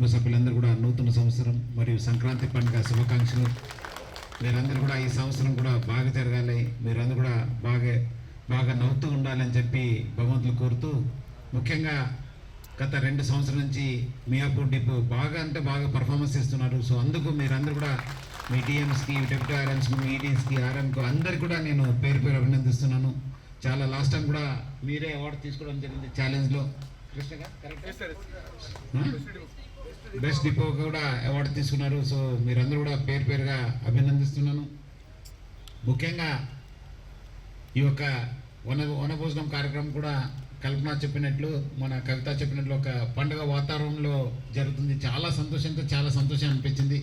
కుటుంబ సభ్యులందరూ కూడా నూతన సంవత్సరం మరియు సంక్రాంతి పండుగ శుభాకాంక్షలు. మీరందరూ కూడా ఈ సంవత్సరం కూడా బాగా జరగాలి, మీరందరూ కూడా బాగా నవ్వుతూ ఉండాలని చెప్పి భగవంతులు కోరుతూ, ముఖ్యంగా గత 2 సంవత్సరాల నుంచి మియాపూర్ డిపో బాగా పర్ఫార్మెన్స్ ఇస్తున్నారు. సో అందుకు మీరందరూ కూడా మీ టీఎంస్కి, డిప్యూటీ ఆర్ఎంస్, మీ ఈడీఎస్కి, ఆర్ఎంకి అందరికి కూడా నేను పేరు అభినందిస్తున్నాను. చాలా లాస్ట్ టైం కూడా మీరే అవార్డు తీసుకోవడం జరిగింది ఛాలెంజ్లో. కృష్ణగా బెస్ట్ డిపో కూడా అవార్డు తీసుకున్నారు. సో మీరందరూ కూడా పేరుగా అభినందిస్తున్నాను. ముఖ్యంగా ఈ యొక్క వనభోజనం కార్యక్రమం కూడా కల్పన చెప్పినట్లు, మన కవిత చెప్పినట్లు ఒక పండుగ వాతావరణంలో జరుగుతుంది. చాలా సంతోషం అనిపించింది.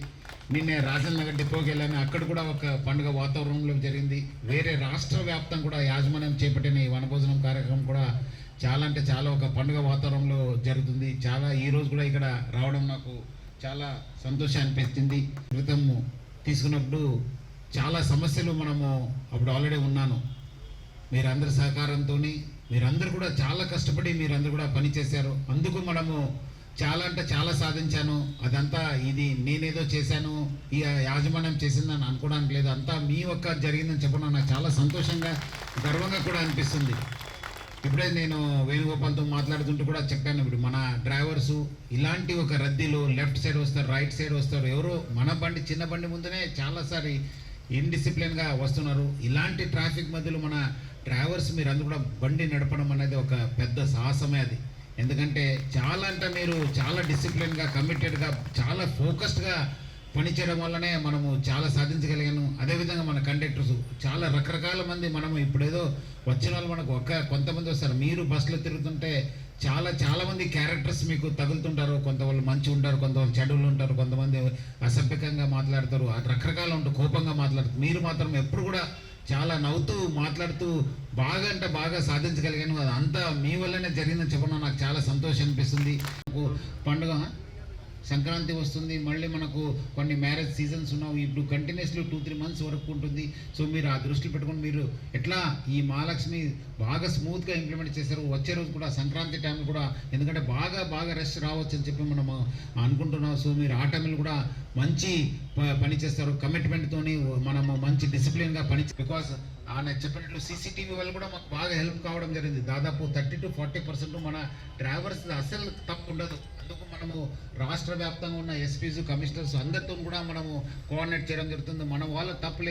నిన్నే రాజన్ నగర్ డిపోకి వెళ్ళాను, అక్కడ కూడా ఒక పండుగ వాతావరణంలో జరిగింది. వేరే రాష్ట్ర వ్యాప్తంగా కూడా యాజమాన్యం చేపట్టిన ఈ వనభోజనం కార్యక్రమం కూడా చాలా ఒక పండుగ వాతావరణంలో జరుగుతుంది. ఈ రోజు కూడా ఇక్కడ రావడం నాకు చాలా సంతోషం అనిపించింది. క్రితం తీసుకున్నప్పుడు చాలా సమస్యలు మనము అప్పుడు ఆల్రెడీ ఉన్నాను. మీరందరి సహకారంతో మీరందరూ కూడా చాలా కష్టపడి మీరందరూ కూడా పనిచేశారు. అందుకు మనము చాలా సాధించాను. అదంతా ఇది నేనేదో చేశాను, ఈ యాజమాన్యం చేసిందని అనుకోవడానికి లేదు. అంతా మీ ఒక్క జరిగిందని చెప్పడం నాకు చాలా సంతోషంగా, గర్వంగా కూడా అనిపిస్తుంది. ఇప్పుడే నేను వేణుగోపాల్తో మాట్లాడుతుంటూ కూడా చెప్పాను, ఇప్పుడు మన డ్రైవర్సు ఇలాంటి ఒక రద్దీలో లెఫ్ట్ సైడ్ వస్తారు, రైట్ సైడ్ వస్తారు, ఎవరో మన బండి చిన్న బండి ముందునే చాలాసారి ఇన్డిసిప్లిన్గా వస్తున్నారు. ఇలాంటి ట్రాఫిక్ మధ్యలో మన డ్రైవర్స్ మీరందరూ కూడా బండి నడపడం అనేది ఒక పెద్ద సాహసమే అది. ఎందుకంటే మీరు చాలా డిసిప్లిన్గా, కమిటెడ్గా, చాలా ఫోకస్డ్గా పనిచేయడం వల్లనే మనము చాలా సాధించగలిగాను. అదేవిధంగా మన కండక్టర్స్ చాలా రకరకాల మంది, మనము ఇప్పుడేదో వచ్చిన వాళ్ళు మనకు కొంతమంది వస్తారు. మీరు బస్సులో తిరుగుతుంటే చాలా మంది క్యారెక్టర్స్ మీకు తగులుతుంటారు. కొంతవాళ్ళు మంచి ఉంటారు, కొంతవాళ్ళు చెడులు ఉంటారు, కొంతమంది అసభ్యకంగా మాట్లాడతారు, రకరకాల ఉంటారు, కోపంగా మాట్లాడతారు. మీరు మాత్రం ఎప్పుడు కూడా చాలా నవ్వుతూ మాట్లాడుతూ బాగా సాధించగలిగాను. అది అంతా మీ వల్లనే జరిగిందని చెప్పడం నాకు చాలా సంతోషం అనిపిస్తుంది. పండుగ సంక్రాంతి వస్తుంది, మళ్ళీ మనకు కొన్ని మ్యారేజ్ సీజన్స్ ఉన్నావు. ఇప్పుడు కంటిన్యూస్లీ 2-3 మంత్స్ వరకు ఉంటుంది. సో మీరు ఆ దృష్టిలో పెట్టుకుని మీరు ఎట్లా ఈ మహాలక్ష్మి బాగా స్మూత్గా ఇంప్లిమెంట్ చేశారు. వచ్చే రోజు కూడా సంక్రాంతి టైంలో కూడా, ఎందుకంటే బాగా రష్ రావచ్చు అని చెప్పి మనం అనుకుంటున్నాం. సో మీరు ఆ టైంలో కూడా మంచి పని చేస్తారు. కమిట్మెంట్తోని మనము మంచి డిసిప్లిన్గా బికాస్ ఆయన చెప్పినట్లు సీసీటీవీ వల్ల కూడా మాకు బాగా హెల్ప్ కావడం జరిగింది. దాదాపు 30-40% మన డ్రైవర్స్ అసలు తప్పు ఉండదు. అందుకు మనము రాష్ట్ర వ్యాప్తంగా ఉన్న ఎస్పీస్, కమిషనర్స్ అందరితో కూడా మనము కోఆర్డినేట్ చేయడం జరుగుతుంది. మన వాళ్ళ తప్పు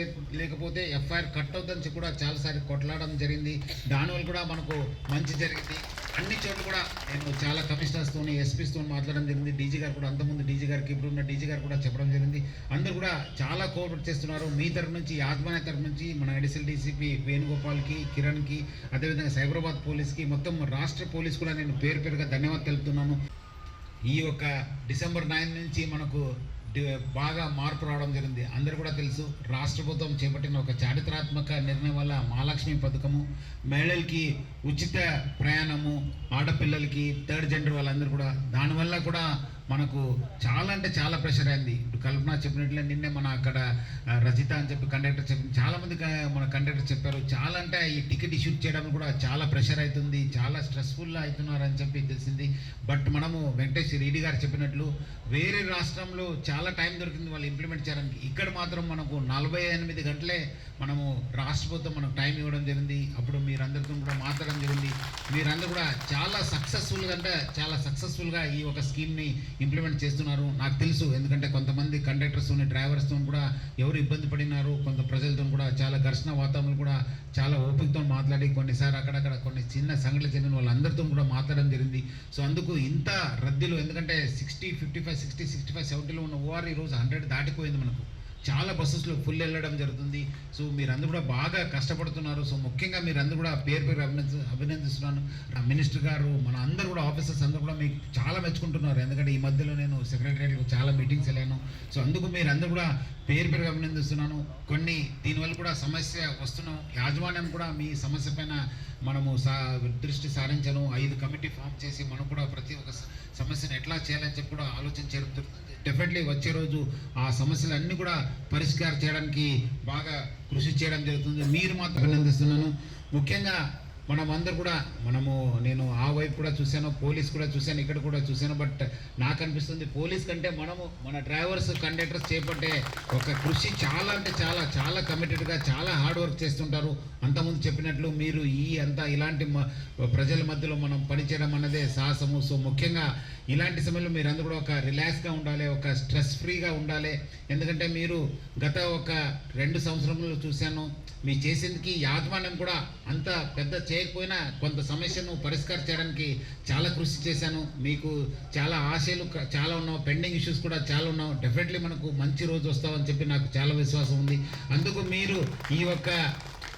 లేకపోతే ఎఫ్ఐఆర్ కట్ అవుతుందని కూడా చాలాసార్లు కొట్లాడడం జరిగింది. దానివల్ల కూడా మనకు మంచి జరిగింది. అన్ని చోట్ల కూడా నేను చాలా కమిషనర్స్తో, ఎస్పీస్తో మాట్లాడడం జరిగింది. డీజీ గారు కూడా, అంతకుముందు డీజీ గారికి, ఇప్పుడున్న డీజీ గారు కూడా చెప్పడం జరిగింది. అందరూ కూడా చాలా కోఆపరేట్ చేస్తున్నారు. మీ తరఫు నుంచి, యాజమాన్య తరఫు నుంచి, మన అడిషనల్ డీసీపీ వేణుగోపాల్కి, కిరణ్కి, అదేవిధంగా సైబరాబాద్ పోలీస్కి, మొత్తం రాష్ట్ర పోలీస్ కూడా నేను పేరుగా ధన్యవాదాలు తెలుపుతున్నాను. ఈ యొక్క డిసెంబర్ 9 నుంచి మనకు బాగా మార్పు రావడం జరిగింది. అందరూ కూడా తెలుసు, రాష్ట్ర ప్రభుత్వం చేపట్టిన ఒక చారిత్రాత్మక నిర్ణయం వల్ల మహాలక్ష్మి పథకము, మహిళలకి ఉచిత ప్రయాణము, ఆడపిల్లలకి, థర్డ్ జెండర్ వాళ్ళందరూ కూడా, దానివల్ల కూడా మనకు చాలా ప్రెషర్ అయింది. ఇప్పుడు కల్పన చెప్పినట్లే నిన్నే మన అక్కడ రజిత అని చెప్పి కండక్టర్ చాలామంది మన కండక్టర్ చెప్పారు. ఈ టికెట్ ఇష్యూ చేయడం కూడా చాలా ప్రెషర్ అవుతుంది, చాలా స్ట్రెస్ఫుల్ అవుతున్నారు అని చెప్పి తెలిసింది. బట్ మనము వెంకటేష్ రెడ్డి గారు చెప్పినట్లు వేరే రాష్ట్రంలో చాలా టైం దొరికింది వాళ్ళు ఇంప్లిమెంట్ చేయడానికి. ఇక్కడ మాత్రం మనకు 48 గంటలే మనము రాష్ట్ర ప్రభుత్వం మనకు టైం ఇవ్వడం జరిగింది. అప్పుడు మీరందరితో కూడా మాట్లాడడం జరిగింది. మీరందరూ కూడా చాలా సక్సెస్ఫుల్గా ఈ ఒక స్కీమ్ని ఇంప్లిమెంట్ చేస్తున్నారు. నాకు తెలుసు, ఎందుకంటే కొంతమంది కండక్టర్స్తో, డ్రైవర్స్తో కూడా ఎవరు ఇబ్బంది పడినారు, కొంత ప్రజలతో కూడా చాలా ఘర్షణ వాతావరణం కూడా చాలా ఓపికతో మాట్లాడి కొన్నిసార్లు అక్కడక్కడ కొన్ని చిన్న సంఘటనలు చెందిన వాళ్ళందరితో కూడా మాట్లాడడం జరిగింది. సో అందుకు ఇంత రద్దీలో, ఎందుకంటే 60-55-60-65-70లో ఉన్న ఓఆర్ ఈరోజు 100 దాటిపోయింది. మనకు చాలా బస్సెస్లో ఫుల్ వెళ్ళడం జరుగుతుంది. సో మీరందరూ కూడా బాగా కష్టపడుతున్నారు. సో ముఖ్యంగా మీరందరూ కూడా పేరు అభినందిస్తున్నాను. మినిస్టర్ గారు, మన అందరూ కూడా ఆఫీసర్స్ అందరూ కూడా మీకు చాలా మెచ్చుకుంటున్నారు. ఎందుకంటే ఈ మధ్యలో నేను సెక్రటరియట్కి చాలా మీటింగ్స్ వెళ్ళాను. సో అందుకు మీరందరూ కూడా పేరు అభినందిస్తున్నాను. కొన్ని దీనివల్ల కూడా సమస్య వస్తున్నాం, యాజమాన్యం కూడా మీ సమస్య పైన మనము దృష్టి సారించను, 5 కమిటీ ఫామ్ చేసి మనం కూడా ప్రతి ఒక్క సమస్యను ఎట్లా చేయాలని చెప్పి కూడా ఆలోచన చేయడం జరుగుతుంది. డెఫినెట్లీ వచ్చే రోజు ఆ సమస్యలన్నీ కూడా పరిష్కారం చేయడానికి బాగా కృషి చేయడం జరుగుతుంది. మీరు మాత్రం అభినందిస్తున్నాను. ముఖ్యంగా మనమందరూ కూడా నేను ఆ వైపు కూడా చూశాను, పోలీస్ కూడా చూశాను, ఇక్కడ కూడా చూశాను. బట్ నాకు అనిపిస్తుంది పోలీస్ కంటే మన డ్రైవర్స్ కండక్టర్స్ చేపట్టే ఒక కృషి చాలా అంటే చాలా చాలా కమిటెడ్గా చాలా హార్డ్ వర్క్ చేస్తుంటారు. అంతకుముందు చెప్పినట్లు మీరు ఇలాంటి ప్రజల మధ్యలో మనం పనిచేయడం అన్నదే సాహసము. సో ముఖ్యంగా ఇలాంటి సమయంలో మీరందరూ కూడా ఒక రిలాక్స్గా ఉండాలి, ఒక స్ట్రెస్ ఫ్రీగా ఉండాలి. ఎందుకంటే మీరు గత ఒక 2 సంవత్సరంలో చూశాను, మీ చేసేందుకు యాజమాన్యం కూడా అంత పెద్ద చేయకపోయినా కొంత సమస్యను పరిష్కారం చేయడానికి చాలా కృషి చేశాను. మీకు చాలా ఆశలు చాలా ఉన్నావు, పెండింగ్ ఇష్యూస్ కూడా చాలా ఉన్నావు. డెఫినెట్లీ మనకు మంచి రోజు వస్తామని చెప్పి నాకు చాలా విశ్వాసం ఉంది. అందుకు మీరు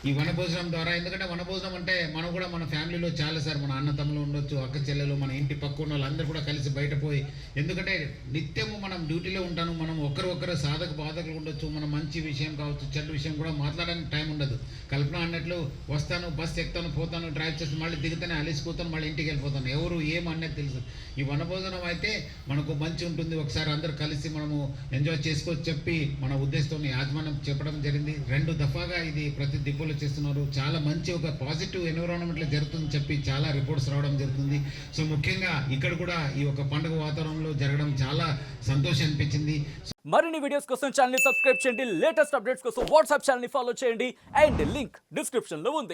ఈ వనభోజనం ద్వారా, ఎందుకంటే వనభోజనం అంటే మనం కూడా మన ఫ్యామిలీలో చాలాసార్లు మన అన్నతమ్ములు ఉండొచ్చు, అక్క చెల్లెలు, మన ఇంటి పక్క ఉన్న వాళ్ళందరూ కూడా కలిసి బయటపోయి, ఎందుకంటే నిత్యము మనం డ్యూటీలో ఉంటాను, మనం ఒకరు సాధక బాధకులు ఉండొచ్చు, మన మంచి విషయం కావచ్చు, చెడ్డ విషయం కూడా మాట్లాడడానికి టైం ఉండదు. కల్పన అన్నట్లు వస్తాను, బస్ ఎక్కుతాను, పోతాను, డ్రైవ్ చేస్తాను, మళ్ళీ దిగుతాను, అలిసిపోతాను, మళ్ళీ ఇంటికి వెళ్ళిపోతాను, ఎవరు ఏమన్నది తెలుసు. ఈ వనభోజనం అయితే మనకు మంచి ఉంటుంది, ఒకసారి అందరూ కలిసి మనము ఎంజాయ్ చేసుకోవచ్చు చెప్పి మన ఉద్దేశంతో యాజమాన్యం చెప్పడం జరిగింది. 2 దఫాగా ఇది ప్రతి దిబ్బలో చేస్తున్నారు. చాలా మంచి ఒక పాజిటివ్ ఎన్విరాన్మెంట్లో జరుగుతుందని చెప్పి చాలా రిపోర్ట్స్ రావడం జరుగుతుంది. సో ముఖ్యంగా ఇక్కడ కూడా ఈ ఒక పండుగ వాతావరణంలో జరగడం చాలా సంతోషం అనిపించింది. మరిన్ని వీడియోస్ కోసం ఛానల్ ని సబ్స్క్రైబ్ చేయండి, లేటెస్ట్ అప్డేట్స్ కోసం వాట్సాప్ ఛానల్ ని ఫాలో చేయండి అండ్ లింక్ డిస్క్రిప్షన్ లో ఉంది.